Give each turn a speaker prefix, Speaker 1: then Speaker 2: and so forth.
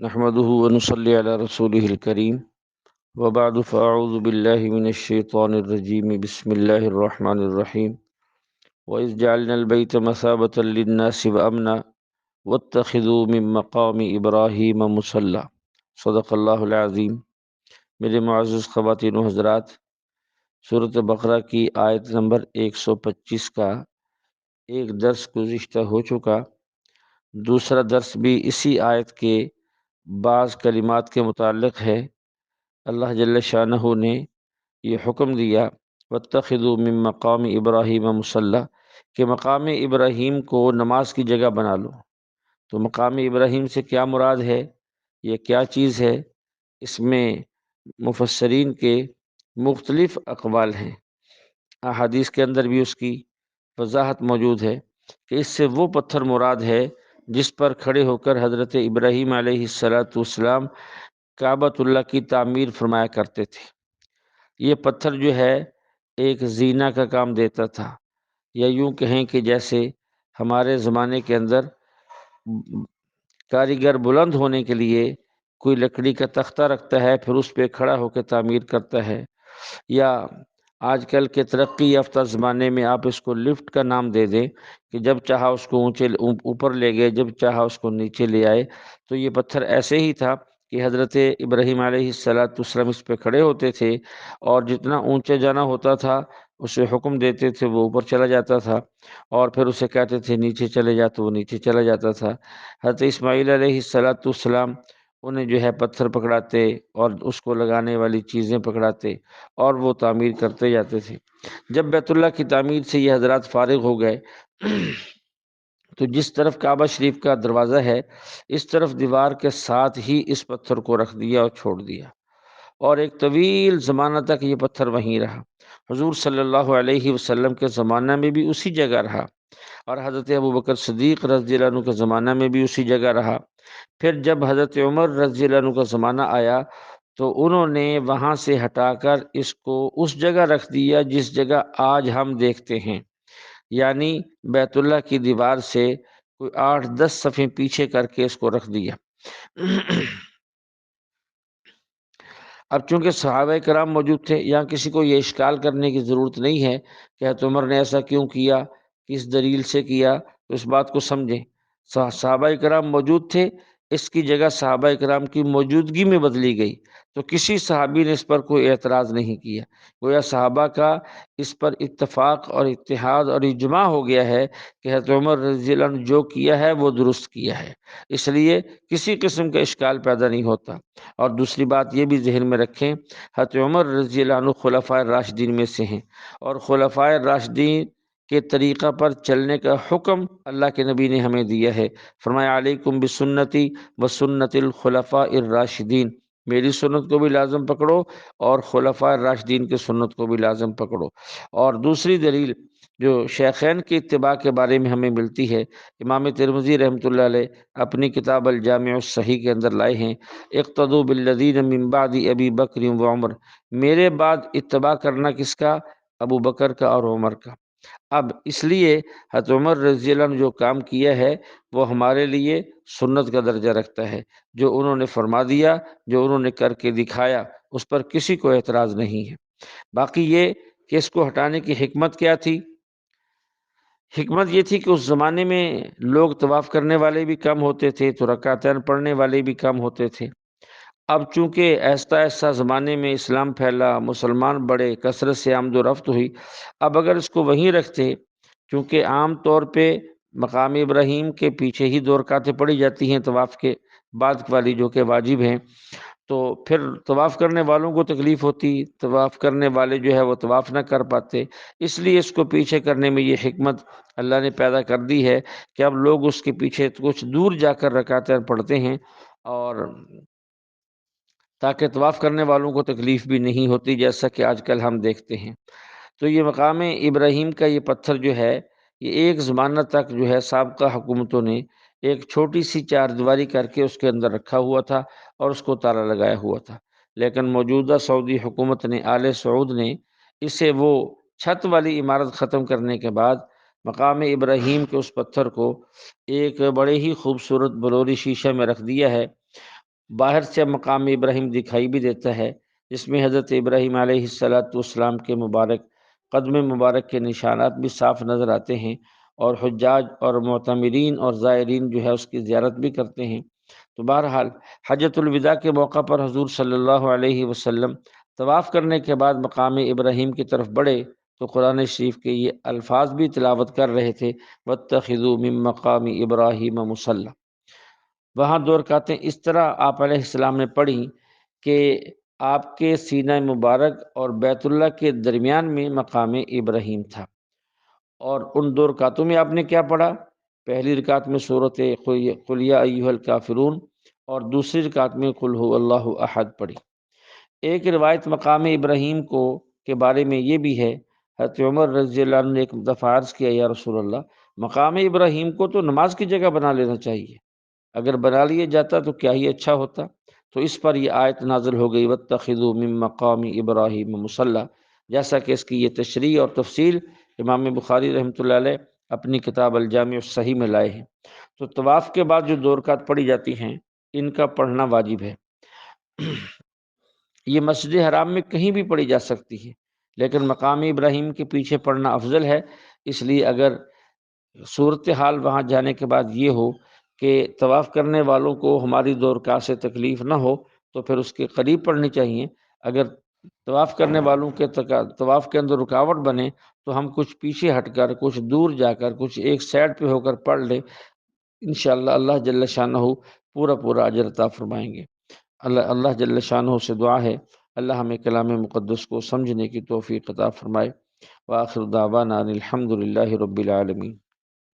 Speaker 1: نحمده ونصلي على رسوله الكريم وبعد فأعوذ بالله من الشيطان الرجيم بسم الله الرحمن الرحيم وإذ جعلنا البيت مثابة للناس وأمنا واتخذوا من مقام إبراهيم مصلى صدق اللہ العظیم۔ میرے معزز خواتین و حضرات، سورۃ بقرہ کی آیت نمبر 125 کا ایک درس گزشتہ ہو چکا، دوسرا درس بھی اسی آیت کے بعض کلمات کے متعلق ہے۔ اللہ جل شانہ نے یہ حکم دیا واتخذوا من مقام ابراہیم مصلی، کہ مقام ابراہیم کو نماز کی جگہ بنا لو۔ تو مقام ابراہیم سے کیا مراد ہے، یہ کیا چیز ہے؟ اس میں مفسرین کے مختلف اقوال ہیں، احادیث کے اندر بھی اس کی وضاحت موجود ہے کہ اس سے وہ پتھر مراد ہے جس پر کھڑے ہو کر حضرت ابراہیم علیہ السلام کعبۃ اللہ کی تعمیر فرمایا کرتے تھے۔ یہ پتھر جو ہے ایک زینہ کا کام دیتا تھا، یا یوں کہیں کہ جیسے ہمارے زمانے کے اندر کاریگر بلند ہونے کے لیے کوئی لکڑی کا تختہ رکھتا ہے، پھر اس پہ کھڑا ہو کے تعمیر کرتا ہے، یا آج کل کے ترقی یافتہ زمانے میں آپ اس کو لفٹ کا نام دے دیں کہ جب چاہا اس کو اوپر لے گئے، جب چاہا اس کو نیچے لے آئے۔ تو یہ پتھر ایسے ہی تھا کہ حضرت ابراہیم علیہ السلام اس پہ کھڑے ہوتے تھے، اور جتنا اونچے جانا ہوتا تھا اسے حکم دیتے تھے وہ اوپر چلا جاتا تھا، اور پھر اسے کہتے تھے نیچے چلے جا تو وہ نیچے چلا جاتا تھا۔ حضرت اسماعیل علیہ السلام انہیں جو ہے پتھر پکڑاتے اور اس کو لگانے والی چیزیں پکڑاتے اور وہ تعمیر کرتے جاتے تھے۔ جب بیت اللہ کی تعمیر سے یہ حضرات فارغ ہو گئے تو جس طرف کعبہ شریف کا دروازہ ہے اس طرف دیوار کے ساتھ ہی اس پتھر کو رکھ دیا اور چھوڑ دیا، اور ایک طویل زمانہ تک یہ پتھر وہیں رہا۔ حضور صلی اللہ علیہ وسلم کے زمانہ میں بھی اسی جگہ رہا، اور حضرت ابوبکر صدیق رضی اللہ عنہ کے زمانہ میں بھی اسی جگہ رہا۔ پھر جب حضرت عمر رضی اللہ عنہ کا زمانہ آیا تو انہوں نے وہاں سے ہٹا کر اس کو اس جگہ رکھ دیا جس جگہ آج ہم دیکھتے ہیں، یعنی بیت اللہ کی دیوار سے کوئی 8-10 صفیں پیچھے کر کے اس کو رکھ دیا۔ اب چونکہ صحابہ کرام موجود تھے، یہاں کسی کو یہ اشکال کرنے کی ضرورت نہیں ہے کہ حضرت عمر نے ایسا کیوں کیا، کس دلیل سے کیا، تو اس بات کو سمجھیں۔ صحابہ کرام موجود تھے، اس کی جگہ صحابہ کرام کی موجودگی میں بدلی گئی، تو کسی صحابی نے اس پر کوئی اعتراض نہیں کیا۔ گویا صحابہ کا اس پر اتفاق اور اتحاد اور اجماع ہو گیا ہے کہ حضرت عمر رضی اللہ عنہ جو کیا ہے وہ درست کیا ہے، اس لیے کسی قسم کا اشکال پیدا نہیں ہوتا۔ اور دوسری بات یہ بھی ذہن میں رکھیں، حضرت عمر رضی اللہ عنہ خلفائے راشدین میں سے ہیں، اور خلفائے راشدین کے طریقہ پر چلنے کا حکم اللہ کے نبی نے ہمیں دیا ہے۔ فرمایا علیکم بسنتی وسنت الخلفاء الراشدین، میری سنت کو بھی لازم پکڑو اور خلفاء راشدین کی سنت کو بھی لازم پکڑو۔ اور دوسری دلیل جو شیخین کی اتباع کے بارے میں ہمیں ملتی ہے، امام ترمذی رحمۃ اللہ علیہ اپنی کتاب الجامع الصحیح کے اندر لائے ہیں، اقتدوا بالذین من بعد ابی بکر و عمر، میرے بعد اتباع کرنا کس کا؟ ابو بکر کا اور عمر کا۔ اب اس لیے حضرت عمر رضی اللہ عنہ جو کام کیا ہے وہ ہمارے لیے سنت کا درجہ رکھتا ہے، جو انہوں نے فرما دیا، جو انہوں نے کر کے دکھایا، اس پر کسی کو اعتراض نہیں ہے۔ باقی یہ کہ اس کو ہٹانے کی حکمت کیا تھی؟ حکمت یہ تھی کہ اس زمانے میں لوگ طواف کرنے والے بھی کم ہوتے تھے تو رکعتین پڑھنے والے بھی کم ہوتے تھے۔ اب چونکہ ایسا ایسا زمانے میں اسلام پھیلا، مسلمان بڑے، کثرت سے آمد و رفت ہوئی، اب اگر اس کو وہیں رکھتے، چونکہ عام طور پہ مقام ابراہیم کے پیچھے ہی 2 رکعتیں پڑھی جاتی ہیں طواف کے بعد والی جو کہ واجب ہیں، تو پھر طواف کرنے والوں کو تکلیف ہوتی، طواف کرنے والے جو ہے وہ طواف نہ کر پاتے، اس لیے اس کو پیچھے کرنے میں یہ حکمت اللہ نے پیدا کر دی ہے کہ اب لوگ اس کے پیچھے کچھ دور جا کر رکعتیں پڑھتے ہیں، اور تاکہ طواف کرنے والوں کو تکلیف بھی نہیں ہوتی جیسا کہ آج کل ہم دیکھتے ہیں۔ تو یہ مقام ابراہیم کا یہ پتھر جو ہے یہ ایک زمانہ تک جو ہے سابقہ حکومتوں نے ایک چھوٹی سی 4 دیواری کر کے اس کے اندر رکھا ہوا تھا اور اس کو تالا لگایا ہوا تھا، لیکن موجودہ سعودی حکومت نے، آل سعود نے اسے وہ چھت والی عمارت ختم کرنے کے بعد مقام ابراہیم کے اس پتھر کو ایک بڑے ہی خوبصورت بلوری شیشہ میں رکھ دیا ہے، باہر سے مقام ابراہیم دکھائی بھی دیتا ہے، جس میں حضرت ابراہیم علیہ السلام کے مبارک قدم مبارک کے نشانات بھی صاف نظر آتے ہیں، اور حجاج اور معتمرین اور زائرین جو ہے اس کی زیارت بھی کرتے ہیں۔ تو بہرحال حجۃ الوداع کے موقع پر حضور صلی اللہ علیہ وسلم طواف کرنے کے بعد مقام ابراہیم کی طرف بڑھے تو قرآن شریف کے یہ الفاظ بھی تلاوت کر رہے تھے، وَاتَّخِذُوا مِن مَّقَامِ إِبْرَاهِيمَ مُصَلًّى۔ وہاں دو رکعتیں اس طرح آپ علیہ السلام نے پڑھی کہ آپ کے سینہ مبارک اور بیت اللہ کے درمیان میں مقام ابراہیم تھا۔ اور ان دو رکعتوں میں آپ نے کیا پڑھا؟ پہلی رکعت میں سورۃ قل یا ایھا الکافرون اور دوسری رکعت میں قل ھو اللہ احد پڑھی۔ ایک روایت مقام ابراہیم کے بارے میں یہ بھی ہے، حضرت عمر رضی اللہ عنہ نے ایک دفعہ عرض کیا، یا رسول اللہ، مقام ابراہیم کو تو نماز کی جگہ بنا لینا چاہیے، اگر بنا لیا جاتا تو کیا ہی اچھا ہوتا۔ تو اس پر یہ آیت نازل ہو گئی، وَاتَّخِذُوا مِن مَّقَامِ إِبْرَاهِيمَ مُصَلًّى، جیسا کہ اس کی یہ تشریح اور تفصیل امام بخاری رحمۃ اللہ علیہ اپنی کتاب الجامع الصحیح میں لائے ہیں۔ تو طواف کے بعد جو دو رکعت پڑھی جاتی ہیں ان کا پڑھنا واجب ہے۔ یہ مسجد حرام میں کہیں بھی پڑھی جا سکتی ہے، لیکن مقام ابراہیم کے پیچھے پڑھنا افضل ہے۔ اس لیے اگر صورتحال وہاں جانے کے بعد یہ ہو کہ طواف کرنے والوں کو ہماری دو رکعت سے تکلیف نہ ہو تو پھر اس کے قریب پڑھنی چاہیے۔ اگر طواف کرنے والوں کے طواف کے اندر رکاوٹ بنے تو ہم کچھ پیچھے ہٹ کر، کچھ دور جا کر، کچھ ایک سائڈ پہ ہو کر پڑھ لیں، انشاءاللہ اللہ جل شانہ پورا اجر عطا فرمائیں گے۔ اللہ جل شانہ سے دعا ہے اللہ ہمیں کلام مقدس کو سمجھنے کی توفیق عطا فرمائے۔ وآخر دعوانا ان الحمد للہ رب العالمین۔